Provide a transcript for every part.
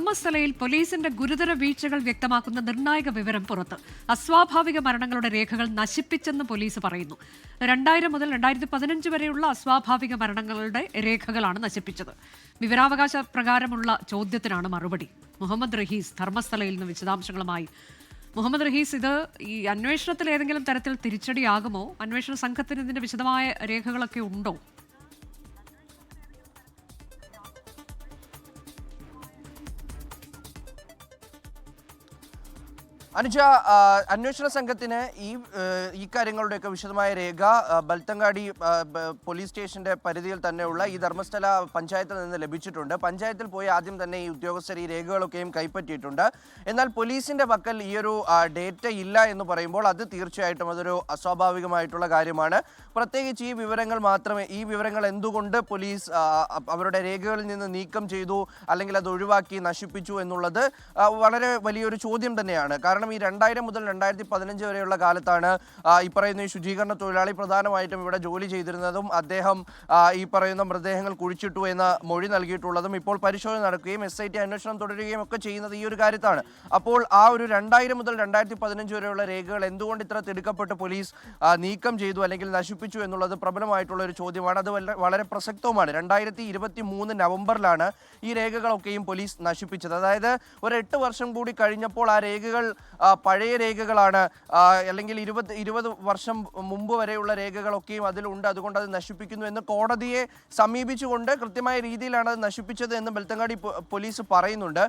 ധർമ്മസ്ഥലയിൽ പോലീസിന്റെ ഗുരുതര വീഴ്ചകൾ വ്യക്തമാക്കുന്ന നിർണായക വിവരം പുറത്ത്. അസ്വാഭാവിക മരണങ്ങളുടെ രേഖകൾ നശിപ്പിച്ചെന്ന് പോലീസ് പറയുന്നു. 2000 മുതൽ 2015 വരെയുള്ള അസ്വാഭാവിക മരണങ്ങളുടെ രേഖകളാണ് നശിപ്പിച്ചത്. വിവരാവകാശ പ്രകാരമുള്ള ചോദ്യത്തിനാണ് മറുപടി. മുഹമ്മദ് റഹീസ് ധർമ്മസ്ഥലയിൽ നിന്ന് വിശദാംശങ്ങളുമായി. മുഹമ്മദ് റഹീസ്, ഇത് ഈ അന്വേഷണത്തിൽ ഏതെങ്കിലും തരത്തിൽ തിരിച്ചടിയാകുമോ? അന്വേഷണ സംഘത്തിന് ഇതിന്റെ വിശദമായ രേഖകളൊക്കെ ഉണ്ടോ? അനുജ, അന്വേഷണ സംഘത്തിന് ഈ കാര്യങ്ങളുടെയൊക്കെ വിശദമായ രേഖ ബൽത്തങ്കാടി പോലീസ് സ്റ്റേഷന്റെ പരിധിയിൽ തന്നെയുള്ള ഈ ധർമ്മസ്ഥല പഞ്ചായത്തിൽ നിന്ന് ലഭിച്ചിട്ടുണ്ട്. പഞ്ചായത്തിൽ പോയി ആദ്യം തന്നെ ഈ ഉദ്യോഗസ്ഥർ ഈ രേഖകളൊക്കെയും കൈപ്പറ്റിയിട്ടുണ്ട്. എന്നാൽ പോലീസിന്റെ പക്കൽ ഈ ഒരു ഡേറ്റ ഇല്ല എന്ന് പറയുമ്പോൾ അത് തീർച്ചയായിട്ടും അതൊരു അസ്വാഭാവികമായിട്ടുള്ള കാര്യമാണ്. പ്രത്യേകിച്ച് ഈ വിവരങ്ങൾ എന്തുകൊണ്ട് പോലീസ് അവരുടെ രേഖകളിൽ നിന്ന് നീക്കം ചെയ്തു, അല്ലെങ്കിൽ അത് ഒഴിവാക്കി നശിപ്പിച്ചു എന്നുള്ളത് വളരെ വലിയൊരു ചോദ്യം തന്നെയാണ്. കാരണം ഈ 2000 മുതൽ 2015 വരെയുള്ള കാലത്താണ് ഈ പറയുന്ന ഈ ശുചീകരണ തൊഴിലാളി പ്രധാനമായിട്ടും ഇവിടെ ജോലി ചെയ്തിരുന്നതും അദ്ദേഹം ഈ പറയുന്ന മൃതദേഹങ്ങൾ കുഴിച്ചിട്ടു എന്ന മൊഴി നൽകിയിട്ടുള്ളതും ഇപ്പോൾ പരിശോധന നടക്കുകയും SIT അന്വേഷണം തുടരുകയും ഒക്കെ ചെയ്യുന്നത് ഈ ഒരു കാര്യത്താണ്. അപ്പോൾ ആ ഒരു 2000 മുതൽ 2015 വരെയുള്ള രേഖകൾ എന്തുകൊണ്ട് ഇത്ര തിടുക്കപ്പെട്ട് പോലീസ് നീക്കം ചെയ്തു അല്ലെങ്കിൽ നശിപ്പിച്ചു എന്നുള്ളത് പ്രബലമായിട്ടുള്ള ഒരു ചോദ്യമാണ്. അത് വളരെ പ്രസക്തവുമാണ്. 2023 നവംബറിലാണ് ഈ രേഖകളൊക്കെയും പോലീസ് നശിപ്പിച്ചത്. അതായത് ഒരു 8 വർഷം കൂടി കഴിഞ്ഞപ്പോൾ ആ രേഖകൾ പഴയ രേഖകളാണ്, അല്ലെങ്കിൽ 20 വർഷം മുമ്പ് വരെയുള്ള രേഖകളൊക്കെയും അതിലുണ്ട്, അതുകൊണ്ട് അത് നശിപ്പിക്കുന്നു എന്ന് കോടതിയെ സമീപിച്ചുകൊണ്ട് കൃത്യമായ രീതിയിലാണ് അത് നശിപ്പിച്ചത് എന്ന് ബൽത്തങ്കാടി പോലീസ് പറയുന്നുണ്ട്.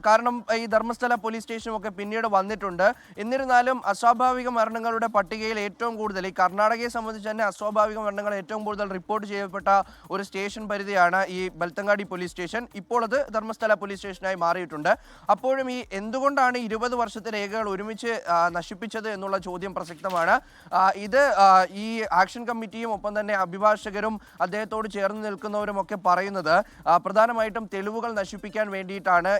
കാരണം ഈ ധർമ്മസ്ഥല പോലീസ് സ്റ്റേഷനും ഒക്കെ പിന്നീട് വന്നിട്ടുണ്ട്. എന്നിരുന്നാലും അസ്വാഭാവിക മരണങ്ങളുടെ പട്ടികയിൽ ഏറ്റവും കൂടുതൽ ഈ കർണാടകയെ സംബന്ധിച്ച് തന്നെ അസ്വാഭാവിക മരണങ്ങൾ ഏറ്റവും കൂടുതൽ റിപ്പോർട്ട് ചെയ്യപ്പെട്ട ഒരു സ്റ്റേഷൻ പരിധിയാണ് ഈ ബൽത്തങ്കാടി പോലീസ് സ്റ്റേഷൻ. ഇപ്പോൾ അത് ധർമ്മസ്ഥല പോലീസ് സ്റ്റേഷനായി മാറിയിട്ടുണ്ട്. അപ്പോഴും ഈ എന്തുകൊണ്ടാണ് 20 വർഷത്തെ രേഖകൾ ഒരുമിച്ച് നശിപ്പിച്ചത് എന്നുള്ള ചോദ്യം പ്രസക്തമാണ്. ഇത് ഈ ആക്ഷൻ കമ്മിറ്റിയും ഒപ്പം തന്നെ അഭിഭാഷകരും അദ്ദേഹത്തോട് ചേർന്ന് നിൽക്കുന്നവരും ഒക്കെ പറയുന്നത് പ്രധാനമായിട്ടും തെളിവുകൾ നശിപ്പിക്കാൻ വേണ്ടിയിട്ടാണ്,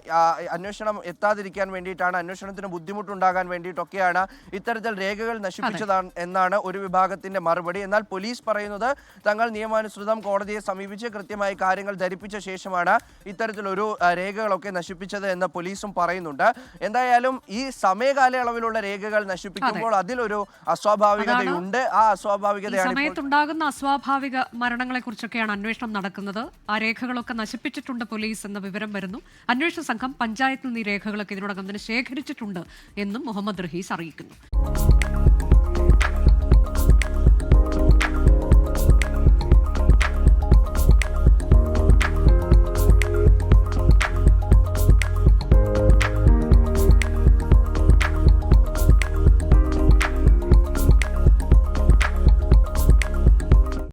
അന്വേഷണം എത്താതിരിക്കാൻ വേണ്ടിയിട്ടാണ്, അന്വേഷണത്തിന് ബുദ്ധിമുട്ടുണ്ടാകാൻ വേണ്ടിയിട്ടൊക്കെയാണ് ഇത്തരത്തിൽ രേഖകൾ നശിപ്പിച്ചതാണ് എന്നാണ് ഒരു വിഭാഗത്തിന്റെ മറുപടി. എന്നാൽ പോലീസ് പറയുന്നത് തങ്ങൾ നിയമാനുസൃതം കോടതിയെ സമീപിച്ച് കൃത്യമായി കാര്യങ്ങൾ ധരിപ്പിച്ച ശേഷമാണ് ഇത്തരത്തിലൊരു രേഖകളൊക്കെ നശിപ്പിച്ചത് എന്ന് പോലീസും പറയുന്നുണ്ട്. എന്തായാലും ഈ സമയകാലയളവിലുള്ള രേഖകൾ നശിപ്പിക്കുമ്പോൾ അതിലൊരു അസ്വാഭാവികതയുണ്ട്. ആ അസ്വാഭാവികതയാണ് സമയത്തുണ്ടാകുന്ന അസ്വാഭാവിക മരണങ്ങളെ കുറിച്ചൊക്കെയാണ് അന്വേഷണം നടക്കുന്നത്. ആ രേഖകളൊക്കെ നശിപ്പിച്ചിട്ടുണ്ട് പോലീസ് എന്ന വിവരം വരുന്നു. അന്വേഷണ സംഘം പഞ്ചായത്തിൽ നിന്ന് ഈ രേഖകളൊക്കെ ഇതിനോടകം തന്നെ ശേഖരിച്ചിട്ടുണ്ട് എന്നും മുഹമ്മദ് റഹീസ് അറിയിക്കുന്നു.